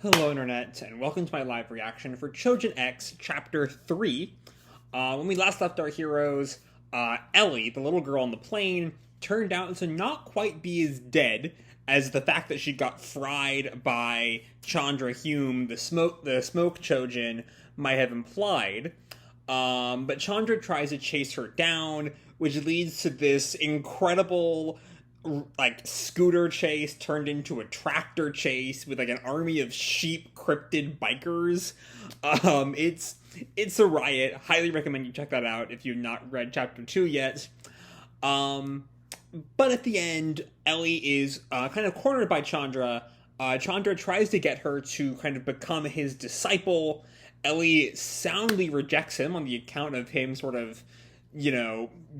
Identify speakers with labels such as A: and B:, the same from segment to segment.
A: Hello Internet, and welcome to my live reaction for Choujin X Chapter 3. When we last left our heroes, Ellie, the little girl on the plane, turned out to not quite be as dead as the fact that she got fried by Chandra Hume, the smoke Choujin, might have implied. But Chandra tries to chase her down, which leads to this incredible scooter chase turned into a tractor chase with an army of sheep cryptid bikers. It's a riot. Highly recommend you check that out if you've not read chapter 2 yet. But at the end, Ellie is kind of cornered by Chandra. Chandra tries to get her to kind of become his disciple. Ellie soundly rejects him on the account of him sort of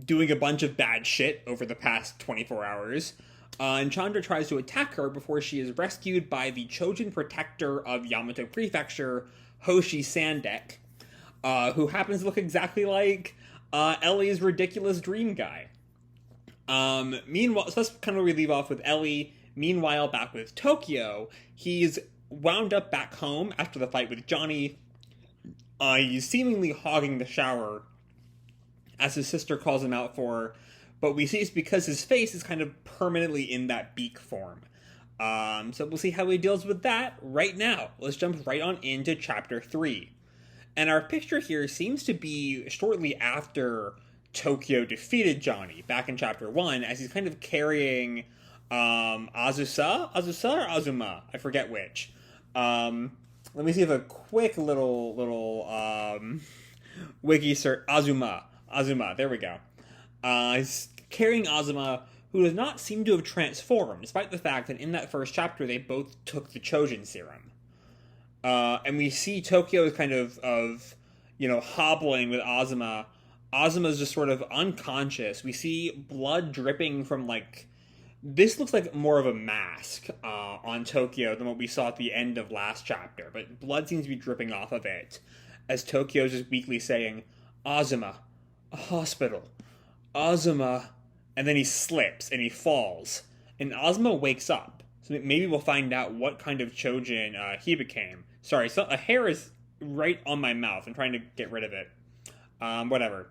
A: doing a bunch of bad shit over the past 24 hours. And Chandra tries to attack her before she is rescued by the Choujin protector of Yamato Prefecture, Hoshi Sandek, who happens to look exactly like Ellie's ridiculous dream guy. Meanwhile, so that's kind of where we leave off with Ellie. Meanwhile, back with Tokio, he's wound up back home after the fight with Johnny. He's seemingly hogging the shower, as his sister calls him out for, but we see it's because his face is kind of permanently in that beak form. So we'll see how he deals with that right now. Let's jump right on into Chapter 3. And our picture here seems to be shortly after Tokio defeated Johnny, back in Chapter 1, as he's kind of carrying Azusa or Azuma? I forget which. Let me see if a quick little wiki search. Azuma, there we go. He's carrying Azuma, who does not seem to have transformed, despite the fact that in that first chapter they both took the Choujin serum. And we see Tokio is kind of hobbling with Azuma. Azuma's just sort of unconscious. We see blood dripping from, this looks like more of a mask on Tokio than what we saw at the end of last chapter, but blood seems to be dripping off of it, as Tokio's just weakly saying, Azuma. A hospital. Azuma. And then he slips and he falls. And Azuma wakes up. So maybe we'll find out what kind of Choujin he became. Sorry, so a hair is right on my mouth. I'm trying to get rid of it. Whatever.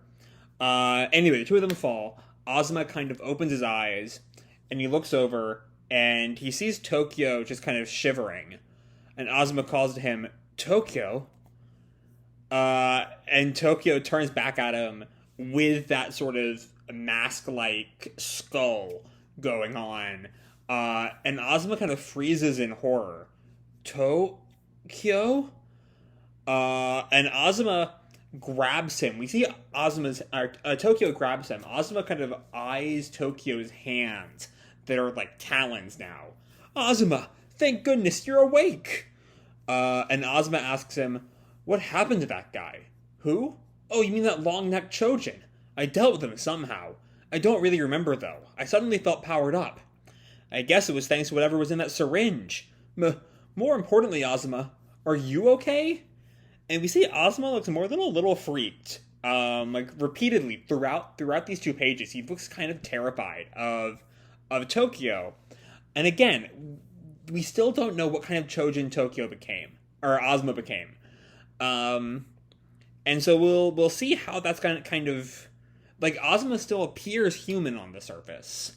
A: Anyway, the two of them fall. Azuma kind of opens his eyes and he looks over and he sees Tokio just kind of shivering. And Azuma calls to him, Tokio? And Tokio turns back at him with that sort of mask-like skull going on. And Azuma kind of freezes in horror. Tokio? And Azuma grabs him. We see Tokio grabs him. Azuma kind of eyes Tokio's hands that are like talons now. Azuma, thank goodness you're awake! And Azuma asks him, what happened to that guy? Who? Oh, you mean that long-necked Choujin. I dealt with him somehow. I don't really remember, though. I suddenly felt powered up. I guess it was thanks to whatever was in that syringe. More importantly, Azuma, are you okay? And we see Azuma looks a little freaked. Repeatedly throughout these 2 pages. He looks kind of terrified of Tokio. And again, we still don't know what kind of Choujin Tokio became. Or Azuma became. And so we'll see how that's kind of Azuma still appears human on the surface,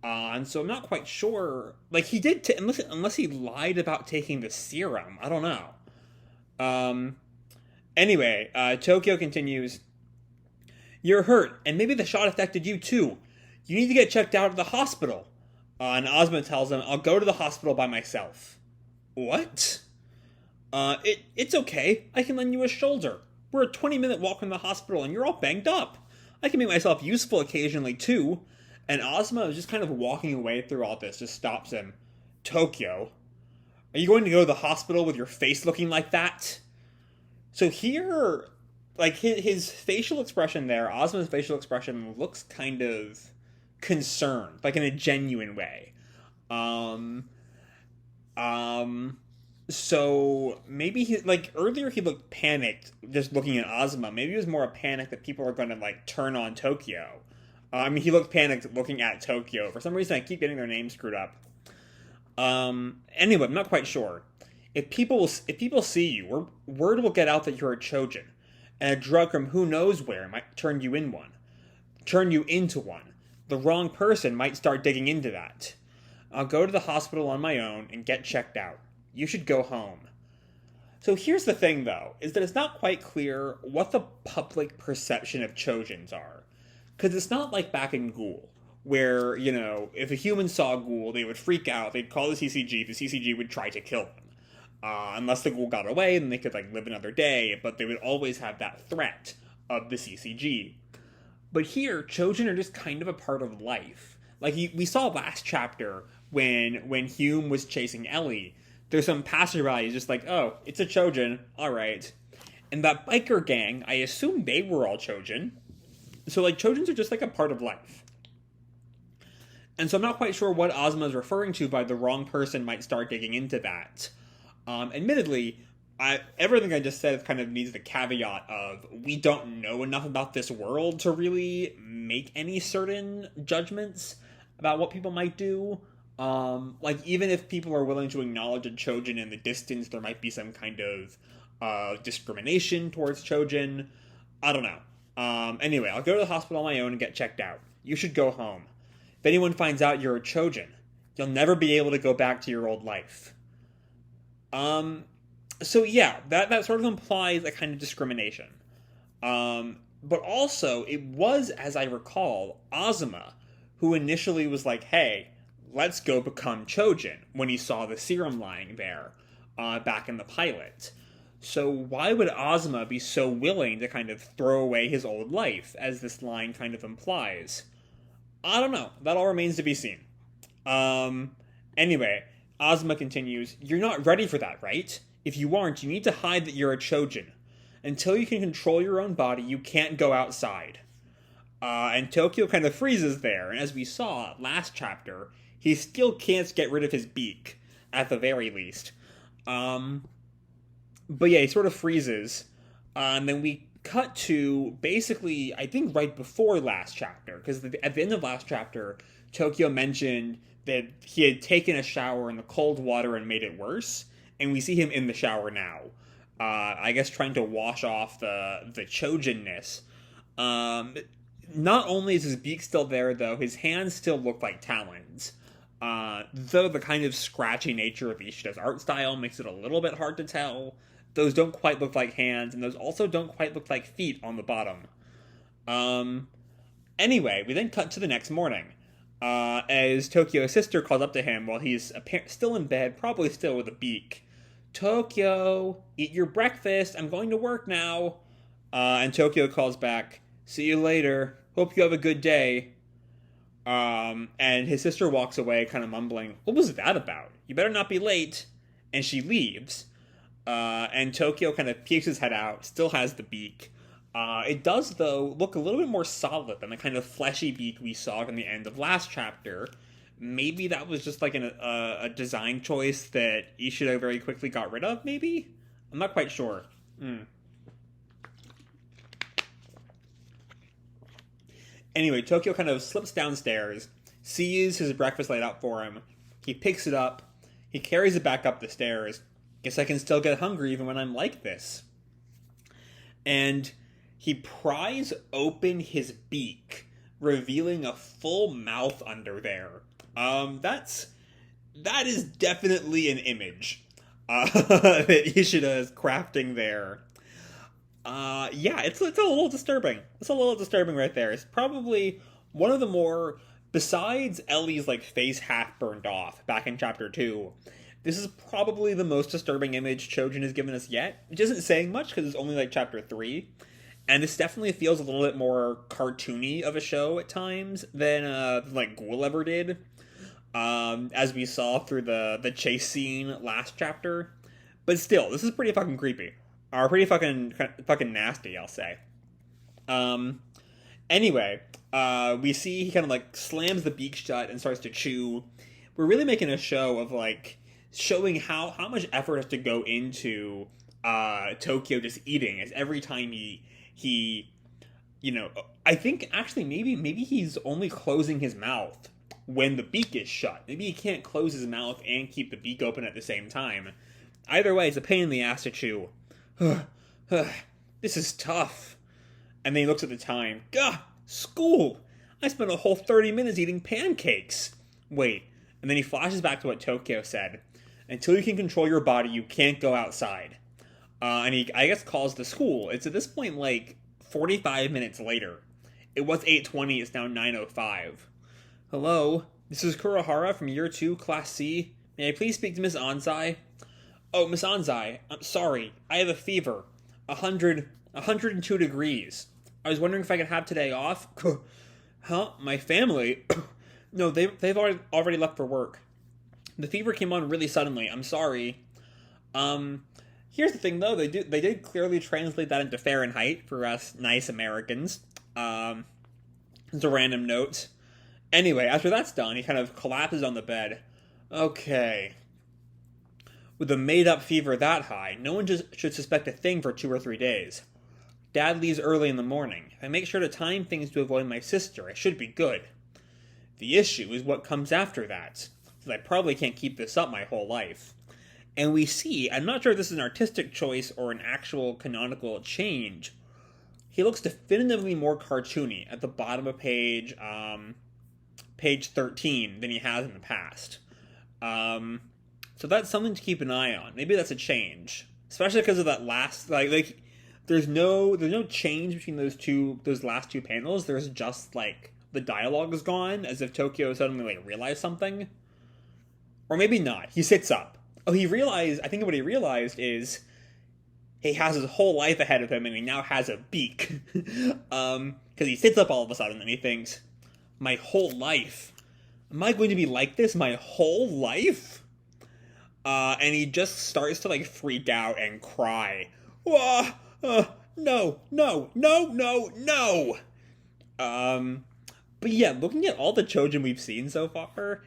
A: and so I'm not quite sure. He did unless he lied about taking the serum. I don't know. Anyway, Tokio continues. You're hurt, and maybe the shot affected you too. You need to get checked out at the hospital. And Azuma tells him, I'll go to the hospital by myself. What? It's okay. I can lend you a shoulder. We're a 20-minute walk from the hospital and you're all banged up. I can make myself useful occasionally too. And Azuma is just kind of walking away through all this, just stops him. Tokio, are you going to go to the hospital with your face looking like that? So here, his facial expression there, Azuma's facial expression looks kind of concerned, in a genuine way. So maybe he earlier he looked panicked just looking at Azuma. Maybe it was more a panic that people are going to turn on Tokio. He looked panicked looking at Tokio. For some reason, I keep getting their names screwed up. Anyway, I'm not quite sure. if people see you, word will get out that you're a Choujin, and a drug from who knows where might turn you into one. The wrong person might start digging into that. I'll go to the hospital on my own and get checked out. You should go home. So here's the thing, though, is that it's not quite clear what the public perception of Choujins are. Because it's not like back in Ghoul, where, you know, if a human saw a Ghoul, they would freak out, they'd call the CCG would try to kill them. Unless the Ghoul got away, then they could, like, live another day, but they would always have that threat of the CCG. But here, Choujin are just kind of a part of life. Like, we saw last chapter, when Hume was chasing Ellie, there's some passerby who's just like, oh, it's a Choujin, alright. And that biker gang, I assume they were all Choujin. So, like, Choujins are just, like, a part of life. And so I'm not quite sure what Azuma is referring to by the wrong person might start digging into that. Admittedly, everything I just said kind of needs the caveat of we don't know enough about this world to really make any certain judgments about what people might do. Like, even if people are willing to acknowledge a Choujin in the distance, there might be some kind of discrimination towards Choujin. I don't know. Anyway, I'll go to the hospital on my own and get checked out. You should go home. If anyone finds out you're a Choujin, you'll never be able to go back to your old life. So yeah, that sort of implies a kind of discrimination. But also, it was, as I recall, Azuma who initially was like, hey, let's go become Choujin, when he saw the serum lying there, back in the pilot. So why would Azuma be so willing to kind of throw away his old life, as this line kind of implies? I don't know. That all remains to be seen. Anyway, Azuma continues, you're not ready for that, right? If you aren't, you need to hide that you're a Choujin. Until you can control your own body, you can't go outside. And Tokio kind of freezes there, and as we saw last chapter, he still can't get rid of his beak, at the very least. But yeah, he sort of freezes, and then we cut to basically, I think right before last chapter, because at the end of last chapter, Tokio mentioned that he had taken a shower in the cold water and made it worse, and we see him in the shower now. I guess trying to wash off the Choujin-ness. Not only is his beak still there, though, his hands still look like talons. Though the kind of scratchy nature of Ishida's art style makes it a little bit hard to tell. Those don't quite look like hands, and those also don't quite look like feet on the bottom. Anyway, we then cut to the next morning. As Tokio's sister calls up to him while he's still in bed, probably still with a beak. Tokio, eat your breakfast, I'm going to work now. And Tokio calls back, see you later, hope you have a good day. And his sister walks away, kind of mumbling, what was that about? You better not be late. And she leaves. And Tokio kind of peeks his head out, still has the beak. It does, though, look a little bit more solid than the kind of fleshy beak we saw in the end of last chapter. Maybe that was just like a design choice that Ishida very quickly got rid of, maybe? I'm not quite sure. Anyway, Tokio kind of slips downstairs, sees his breakfast laid out for him. He picks it up. He carries it back up the stairs. Guess I can still get hungry even when I'm like this. And he pries open his beak, revealing a full mouth under there. That is definitely an image that Ishida is crafting there. Yeah, it's a little disturbing. It's a little disturbing right there. It's probably one of the more, besides Ellie's like face half burned off back in chapter 2, this is probably the most disturbing image Choujin has given us yet, which isn't saying much because it's only like chapter 3. And this definitely feels a little bit more cartoony of a show at times than like Ghoul ever did. As we saw through the chase scene last chapter. But still, this is pretty fucking creepy. Or pretty fucking nasty, I'll say. Anyway, we see he kind of like slams the beak shut and starts to chew. We're really making a show of like showing how much effort has to go into Tokio just eating, as every time he you know, I think actually maybe he's only closing his mouth when the beak is shut. Maybe he can't close his mouth and keep the beak open at the same time. Either way, it's a pain in the ass to chew. This is tough. And then he looks at the time. Gah! School! I spent a whole 30 minutes eating pancakes. Wait. And then he flashes back to what Tokio said. Until you can control your body, you can't go outside. And he, I guess, calls the school. It's at this point, like, 45 minutes later. It was 8:20, it's now 9:05. Hello, this is Kurahara from Year 2, Class C. May I please speak to Miss Anzai? Oh, Miss Anzai, I'm sorry. I have a fever. 102 degrees. I was wondering if I could have today off. Huh? My family? No, they've already left for work. The fever came on really suddenly. I'm sorry. Here's the thing, though. They did clearly translate that into Fahrenheit for us nice Americans. It's a random note. Anyway, after that's done, he kind of collapses on the bed. Okay. With a made-up fever that high, no one just should suspect a thing for 2 or 3 days. Dad leaves early in the morning. If I make sure to time things to avoid my sister, I should be good. The issue is what comes after that, since I probably can't keep this up my whole life. And we see, I'm not sure if this is an artistic choice or an actual canonical change, he looks definitively more cartoony at the bottom of page 13 than he has in the past. So that's something to keep an eye on. Maybe that's a change, especially because of that last like there's no change between those last two panels. There's just like the dialogue is gone, as if Tokio suddenly like realized something, or maybe not. He sits up. Oh, he realized. I think what he realized is he has his whole life ahead of him, and he now has a beak. Because he sits up all of a sudden, and he thinks, my whole life? Am I going to be like this my whole life? And he just starts to, like, freak out and cry. No, no, no, no, no! But yeah, looking at all the Choujin we've seen so far,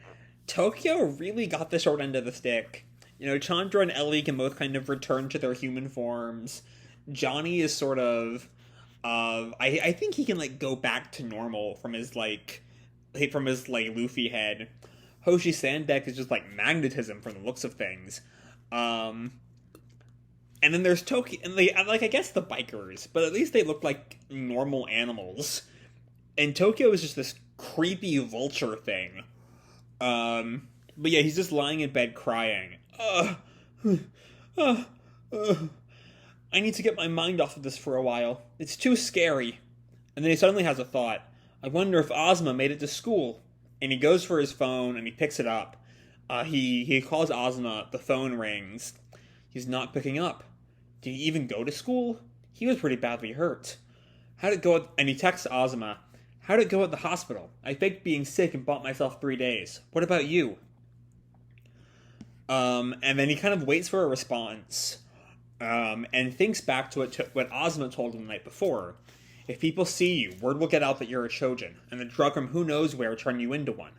A: Tokio really got the short end of the stick. You know, Chandra and Ellie can both kind of return to their human forms. Johnny is sort of, I think he can, like, go back to normal from his Luffy head. Hoshi Sandek is just, like, magnetism from the looks of things. And then there's Tokio, and I guess the bikers, but at least they look like normal animals. And Tokio is just this creepy vulture thing. But yeah, he's just lying in bed crying. I need to get my mind off of this for a while. It's too scary. And then he suddenly has a thought. I wonder if Azuma made it to school. And he goes for his phone and he picks it up. He calls Azuma. The phone rings. He's not picking up. Did he even go to school? He was pretty badly hurt. How'd it go? And he texts Azuma. How'd it go at the hospital? I faked being sick and bought myself 3 days. What about you? And then he kind of waits for a response, and thinks back to what Azuma told him the night before. If people see you, word will get out that you're a Choujin, and the drug from who knows where will turn you into one.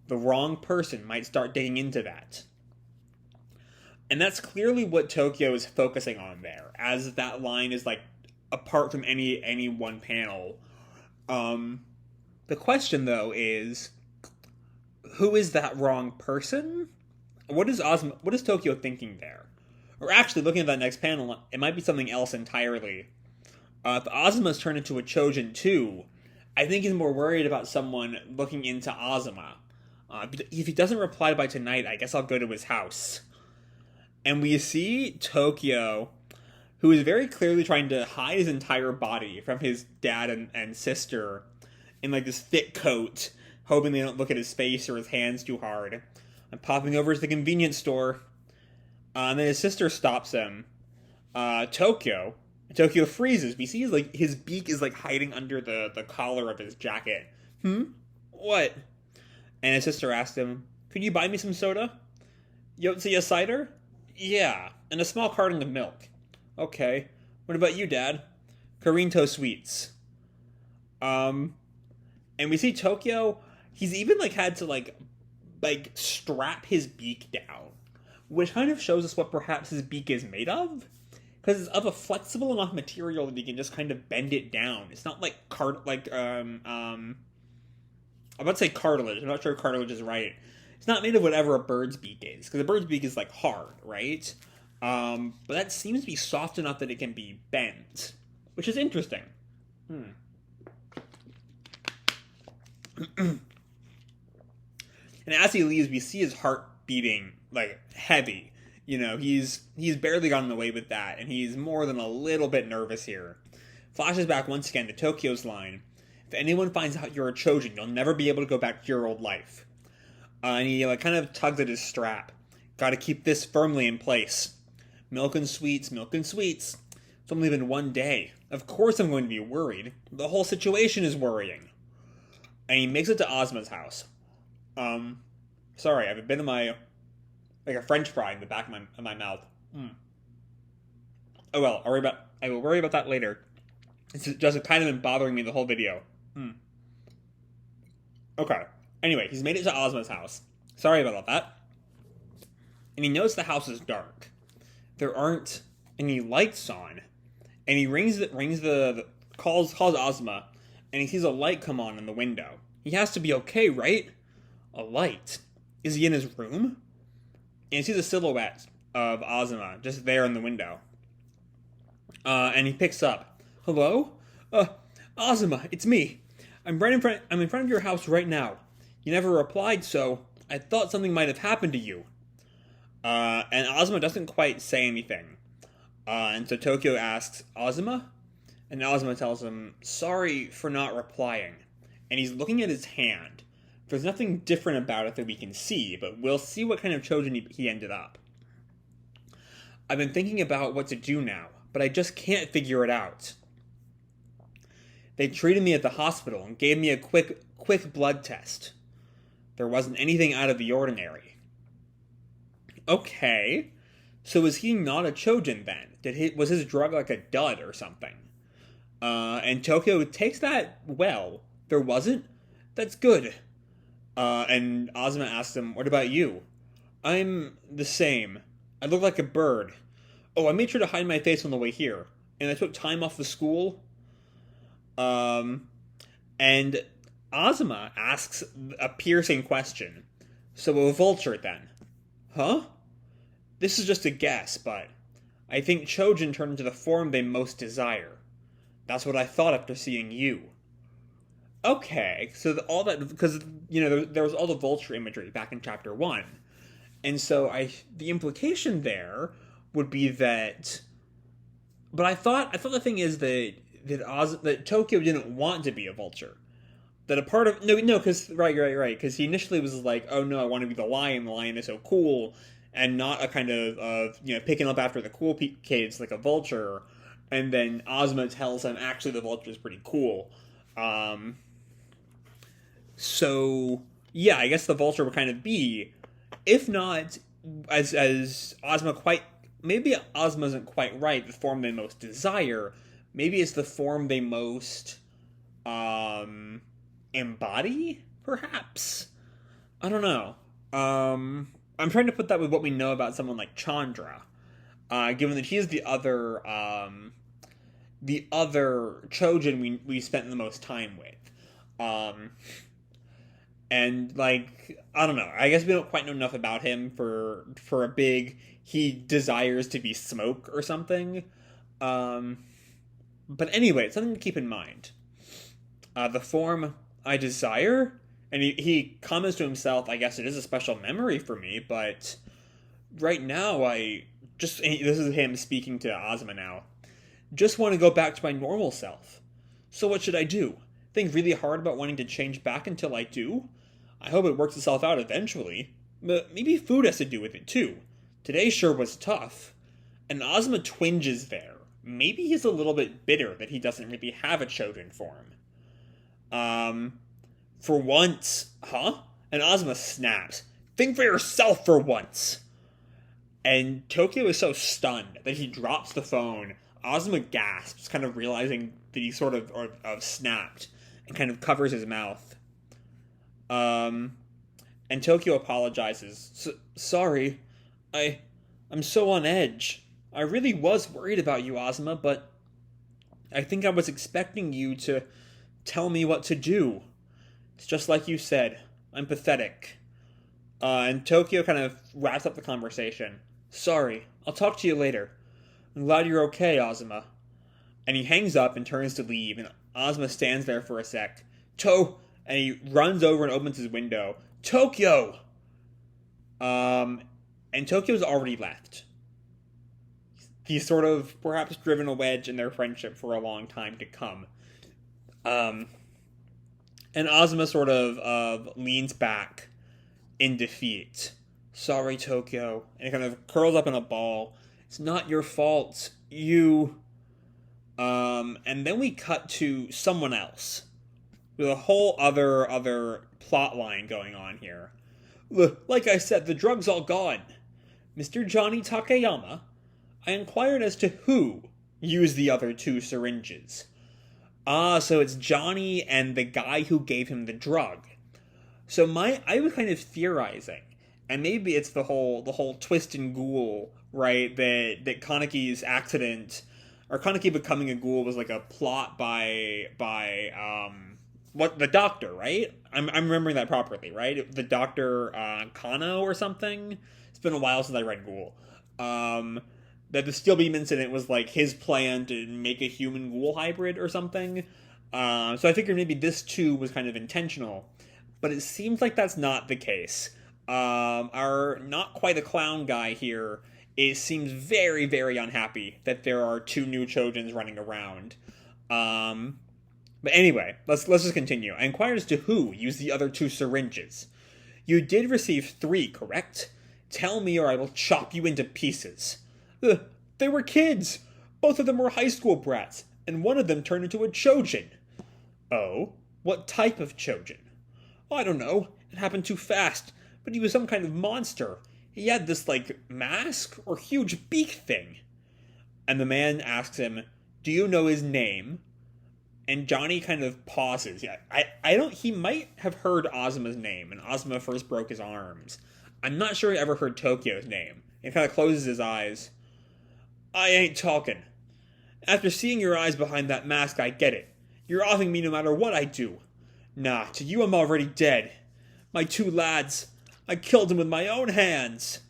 A: The wrong person might start digging into that. And that's clearly what Tokio is focusing on there, as that line is, like, apart from any one panel. The question, though, is, who is that wrong person? What is Tokio thinking there? Or actually, looking at that next panel, it might be something else entirely. If Azuma's turned into a Choujin too, I think he's more worried about someone looking into Azuma. If he doesn't reply by tonight, I guess I'll go to his house. And we see Tokio, who is very clearly trying to hide his entire body from his dad and sister in like this thick coat, hoping they don't look at his face or his hands too hard. I'm popping over to the convenience store. And then his sister stops him. Tokio freezes. We see his beak is like hiding under the collar of his jacket. What? And his sister asked him, could you buy me some soda? Yotsuya cider? Yeah, and a small carton of milk. Okay. What about you, Dad? Corinto sweets. And we see Tokio, he's even like had to like strap his beak down, which kind of shows us what perhaps his beak is made of, because it's of a flexible enough material that he can just kind of bend it down. It's not like I'm about to say cartilage. I'm not sure if cartilage is right. It's not made of whatever a bird's beak is, because a bird's beak is like hard, right? But that seems to be soft enough that it can be bent, which is interesting. And as he leaves, we see his heart beating like heavy. You know, he's barely gotten away with that, and he's more than a little bit nervous here. Flashes back once again to Tokio's line: "If anyone finds out you're a Choujin, you'll never be able to go back to your old life." And he like kind of tugs at his strap. Got to keep this firmly in place. Milk and sweets, milk and sweets. It's only been one day. Of course I'm going to be worried. The whole situation is worrying. And he makes it to Azuma's house. Sorry, I have a bit of my, like a French fry in the back of my mouth. Oh well, I will worry about that later. It's just kind of been bothering me the whole video. Okay. Anyway, he's made it to Azuma's house. Sorry about that. And he knows the house is dark. There aren't any lights on. And he calls Azuma, and he sees a light come on in the window. He has to be okay, right? A light. Is he in his room? And he sees a silhouette of Azuma just there in the window. And he picks up. Hello? Azuma, it's me. I'm in front of your house right now. You never replied, so I thought something might have happened to you. And Azuma doesn't quite say anything. And so Tokio asks, Azuma? And Azuma tells him, sorry for not replying. And he's looking at his hand. There's nothing different about it that we can see, but we'll see what kind of Choujin he ended up. I've been thinking about what to do now, but I just can't figure it out. They treated me at the hospital and gave me a quick blood test. There wasn't anything out of the ordinary. Okay, so is he not a Choujin then? Was his drug like a dud or something? And Tokio takes that well. There wasn't? That's good. And Azuma asks him, what about you? I'm the same. I look like a bird. Oh, I made sure to hide my face on the way here. And I took time off the school. And Azuma asks a piercing question. So a vulture then? Huh? This is just a guess, but I think Choujin turn into the form they most desire. That's what I thought after seeing you. Okay, so all that, because, you know, there was all the vulture imagery back in chapter 1. And so the implication there would be that, but I thought the thing is that Tokio didn't want to be a vulture. That a part of, no, because, right, because he initially was like, oh no, I want to be the lion is so cool, and not a kind of you know, picking up after the cool kids like a vulture, and then Azuma tells him, actually, the vulture is pretty cool. So, yeah, I guess the vulture would kind of be, if not, as Azuma maybe Azuma isn't quite right, the form they most desire, maybe it's the form they most, embody, perhaps? I don't know. I'm trying to put that with what we know about someone like Chandra, given that he is the other Choujin we spent the most time with. And, like, I don't know. I guess we don't quite know enough about him for a big, he desires to be smoke or something. But anyway, it's something to keep in mind. The form I desire, and he comments to himself, I guess it is a special memory for me, but right now this is him speaking to Azuma now, just want to go back to my normal self. So what should I do? Think really hard about wanting to change back until I do? I hope it works itself out eventually, but maybe food has to do with it too. Today sure was tough. And Azuma twinges there. Maybe he's a little bit bitter that he doesn't really have a Choujin form. For once, huh? And Azuma snaps. Think for yourself for once! And Tokio is so stunned that he drops the phone. Azuma gasps, kind of realizing that he sort of snapped, and kind of covers his mouth. And Tokio apologizes. Sorry. I'm so on edge. I really was worried about you, Azuma, but I think I was expecting you to tell me what to do. It's just like you said. I'm pathetic. And Tokio kind of wraps up the conversation. Sorry, I'll talk to you later. I'm glad you're okay, Azuma. And he hangs up and turns to leave, and Azuma stands there for a sec. And he runs over and opens his window. Tokio! And Tokio's already left. He's sort of perhaps driven a wedge in their friendship for a long time to come. And Azuma sort of leans back in defeat. Sorry, Tokio. And he kind of curls up in a ball. It's not your fault. You... and then we cut to someone else. With a whole other plot line going on here. Like I said, the drug's all gone. Mr. Johnny Takayama, I inquired as to who used the other 2 syringes. So it's Johnny and the guy who gave him the drug. So I was kind of theorizing, and maybe it's the whole twist and ghoul, right? That Kaneki's accident, or Kaneki becoming a ghoul, was like a plot by the doctor, right? I'm remembering that properly, right? The doctor Kano or something. It's been a while since I read Ghoul. That the steel beam incident was like his plan to make a human ghoul hybrid or something. So I figured maybe this too was kind of intentional, but it seems like that's not the case. Our not quite a clown guy here seems very, very unhappy that there are 2 new Choujins running around. But anyway, let's just continue. I inquired as to who used the other 2 syringes. You did receive 3, correct? Tell me or I will chop you into pieces. They were kids. Both of them were high school brats, and one of them turned into a Choujin. Oh? What type of Choujin? I don't know. It happened too fast, but he was some kind of monster. He had this, mask or huge beak thing. And the man asks him, do you know his name? And Johnny kind of pauses. Yeah, he might have heard Azuma's name, and Azuma first broke his arms. I'm not sure he ever heard Tokio's name. He kind of closes his eyes. I ain't talking. After seeing your eyes behind that mask, I get it. You're offing me no matter what I do. Nah, to you I'm already dead. My 2 lads, I killed them with my own hands.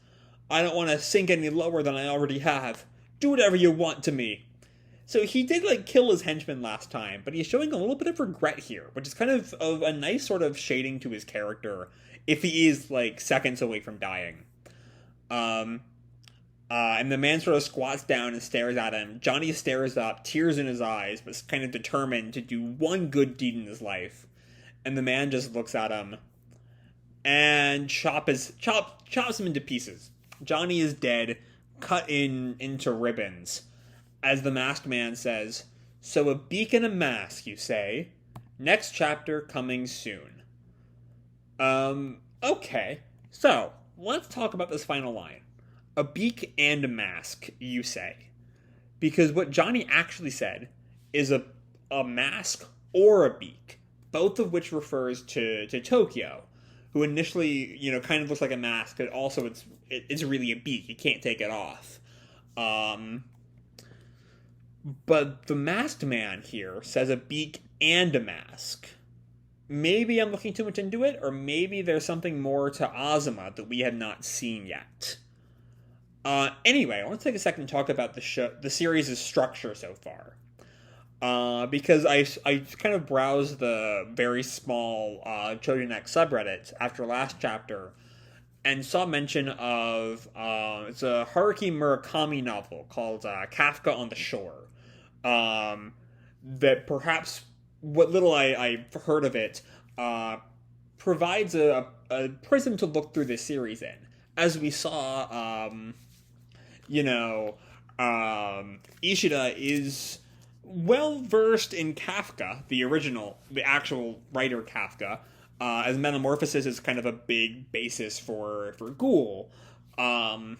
A: I don't want to sink any lower than I already have. Do whatever you want to me. So he did, kill his henchman last time, but he's showing a little bit of regret here, which is kind of a nice sort of shading to his character, if he is, seconds away from dying. And the man sort of squats down and stares at him. Johnny stares up, tears in his eyes, but is kind of determined to do one good deed in his life. And the man just looks at him and chops him into pieces. Johnny is dead, cut into ribbons. As the masked man says, so a beak and a mask, you say? Next chapter coming soon. Okay. So, let's talk about this final line. A beak and a mask, you say. Because what Johnny actually said is a mask or a beak, both of which refers to Tokio, who initially, kind of looks like a mask, but also it's really a beak. You can't take it off. But the masked man here says a beak and a mask. Maybe I'm looking too much into it, or maybe there's something more to Azuma that we have not seen yet. Anyway, I want to take a second to talk about the series' structure so far. Because I kind of browsed the very small Choujin X subreddit after last chapter, and saw mention of it's a Haruki Murakami novel called Kafka on the Shore. That perhaps what little I've heard of it provides a prism to look through this series in. As we saw, Ishida is well versed in Kafka, the actual writer Kafka, as Metamorphosis is kind of a big basis for Ghoul. The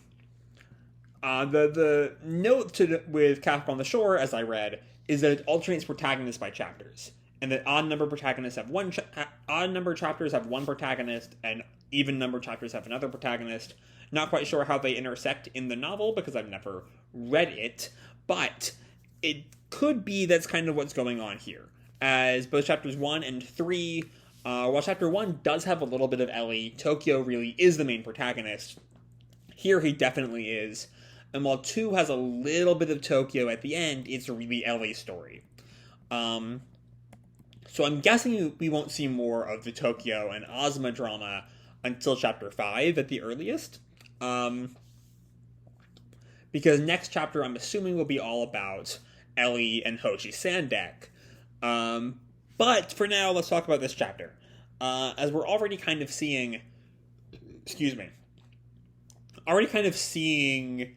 A: note with Kafka on the Shore, as I read, is that it alternates protagonists by chapters, and that odd number chapters have one protagonist, and even number chapters have another protagonist. Not quite sure how they intersect in the novel because I've never read it, but it could be that's kind of what's going on here, as both chapters 1 and 3, while chapter 1 does have a little bit of Ellie, Tokio really is the main protagonist. Here he definitely is. And while 2 has a little bit of Tokyo at the end, it's really Ellie's story. So I'm guessing we won't see more of the Tokyo and Azuma drama until chapter 5 at the earliest. Because next chapter, I'm assuming, will be all about Ellie and Hoshi Sandek. But for now, let's talk about this chapter. As we're already kind of seeing... Already kind of seeing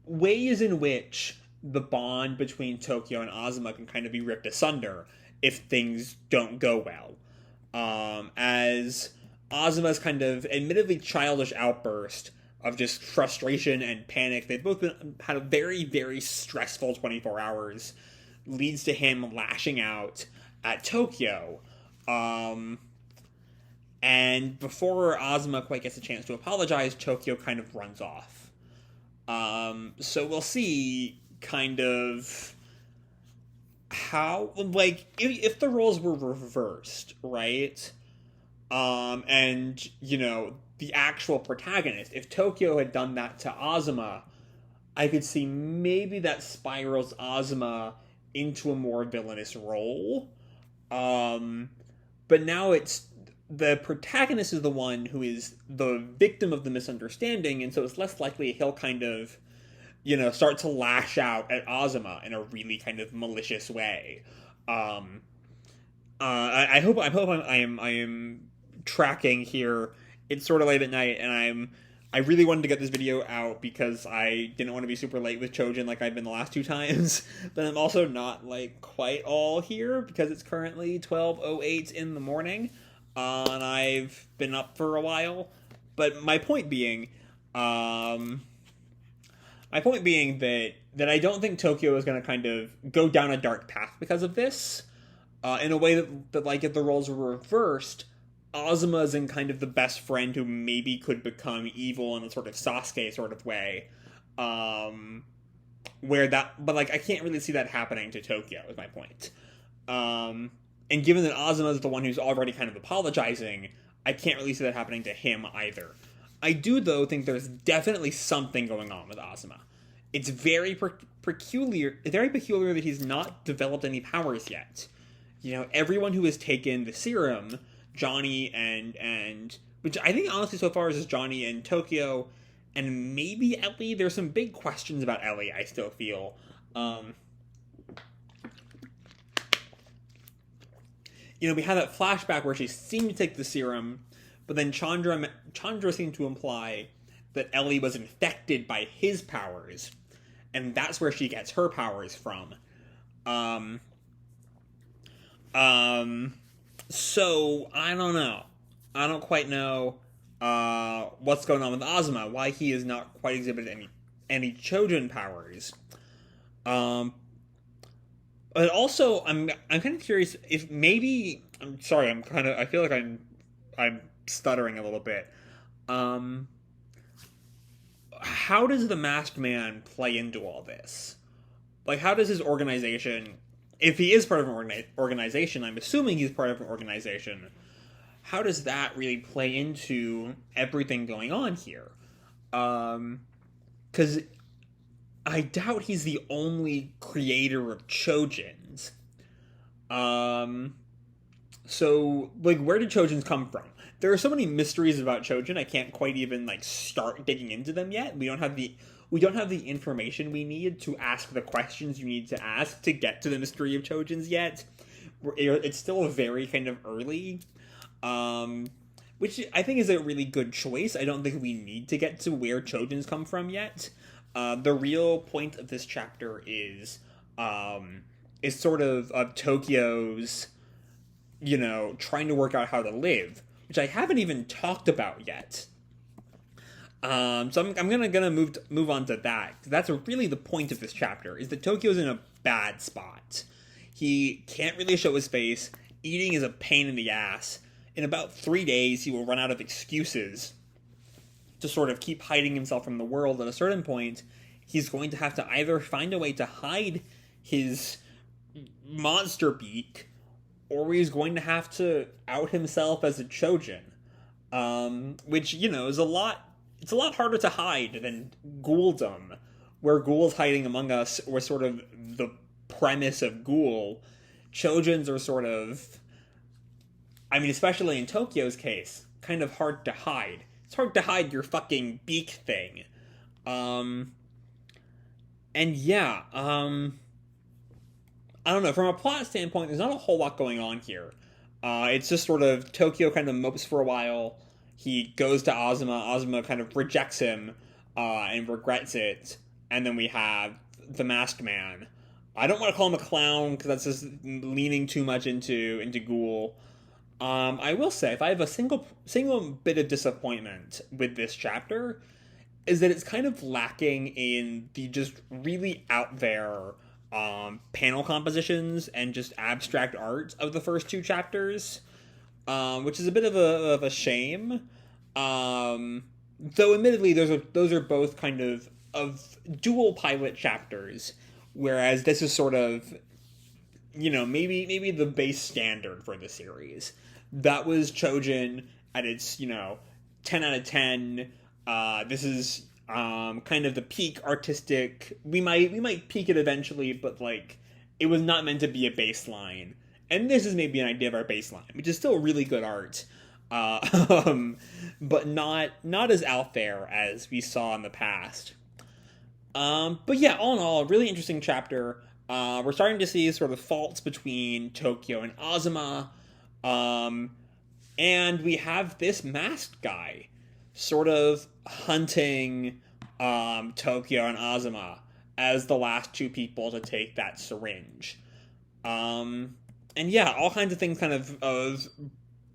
A: ways in which the bond between Tokyo and Azuma can kind of be ripped asunder if things don't go well. As Azuma's kind of admittedly childish outburst of just frustration and panic, they've both had a very, very stressful 24 hours, leads to him lashing out at Tokyo. And before Azuma quite gets a chance to apologize, Tokyo kind of runs off. So we'll see kind of how, like, if the roles were reversed, right? And, you know, the actual protagonist, if Tokyo had done that to Azuma, I could see maybe that spirals Azuma into a more villainous role. But now it's the protagonist is the one who is the victim of the misunderstanding, and so it's less likely he'll kind of, you know, start to lash out at Azuma in a really kind of malicious way. I hope I am tracking here. It's sort of late at night, and I really wanted to get this video out because I didn't want to be super late with Choujin like I've been the last 2 times, but I'm also not, like, quite all here because it's currently 12:08 in the morning, and I've been up for a while. But my point being that I don't think Tokyo is going to kind of go down a dark path because of this, in a way that like, if the roles were reversed, Azuma's in kind of the best friend who maybe could become evil in a sort of Sasuke sort of way. But like, I can't really see that happening to Tokyo, is my point. And given that Azuma is the one who's already kind of apologizing, I can't really see that happening to him either. I do, though, think there's definitely something going on with Azuma. It's very peculiar that he's not developed any powers yet. You know, everyone who has taken the serum, Johnny and which I think honestly so far is just Johnny and Tokyo, and maybe Ellie. There's some big questions about Ellie, I still feel. You know, we had that flashback where she seemed to take the serum, but then Chandra seemed to imply that Ellie was infected by his powers, and that's where she gets her powers from. So, I don't know. I don't quite know what's going on with Azuma, why he has not quite exhibited any Choujin powers. But also, I'm kind of curious if maybe... I'm sorry, I feel like I'm stuttering a little bit. How does the Masked Man play into all this? Like, how does his organization... If he is part of an organization, I'm assuming he's part of an organization, how does that really play into everything going on here? Because I doubt he's the only creator of Choujins. So, like, where did Choujins come from? There are so many mysteries about Choujin, I can't quite even, like, start digging into them yet. We don't have the information we need to ask the questions you need to ask to get to the mystery of Choujins yet. It's still very kind of early, which I think is a really good choice. I don't think we need to get to where Choujins come from yet. The real point of this chapter is sort of Tokyo's, you know, trying to work out how to live, which I haven't even talked about yet. So I'm gonna move on to that. That's really the point of this chapter, is that Tokyo's in a bad spot. He can't really show his face. Eating is a pain in the ass. In about 3 days, he will run out of excuses to sort of keep hiding himself from the world. At a certain point, he's going to have to either find a way to hide his monster beak, or he's going to have to out himself as a Choujin. Which, you know, is a lot it's a lot harder to hide than ghouldom, where ghouls hiding among us were sort of the premise of ghoul. Choujins are sort of, I mean, especially in Tokyo's case, kind of hard to hide. It's hard to hide your fucking beak thing. And yeah, I don't know. From a plot standpoint, there's not a whole lot going on here. It's just sort of Tokyo kind of mopes for a while. He goes to Azuma. Azuma kind of rejects him and regrets it. And then we have the Masked Man. I don't want to call him a clown because that's just leaning too much into ghoul. I will say, if I have a single bit of disappointment with this chapter, is that it's kind of lacking in the just really out there panel compositions and just abstract art of the first two chapters, which is a bit of a shame. Though admittedly, those are both kind of dual pilot chapters, whereas this is sort of, you know, maybe the base standard for the series. That was Choujin at its, you know, 10 out of 10. This is kind of the peak artistic. We might peak it eventually, but like it was not meant to be a baseline. And this is maybe an idea of our baseline, which is still really good art, but not as out there as we saw in the past. But yeah, all in all, a really interesting chapter. We're starting to see sort of faults between Tokyo and Azuma. And we have this masked guy sort of hunting Tokyo and Azuma as the last two people to take that syringe. And yeah, all kinds of things kind of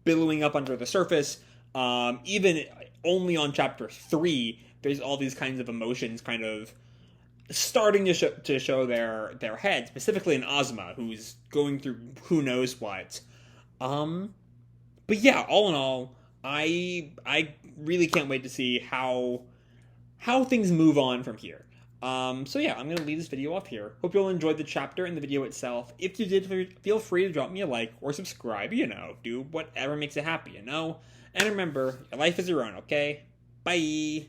A: billowing up under the surface. Even only on chapter 3, there's all these kinds of emotions kind of starting to show their head, specifically in Azuma, who's going through who knows what. But yeah, all in all, I really can't wait to see how things move on from here. So yeah, I'm going to leave this video off here. Hope you all enjoyed the chapter and the video itself. If you did, feel free to drop me a like or subscribe, you know, do whatever makes you happy, you know? And remember, your life is your own, okay? Bye!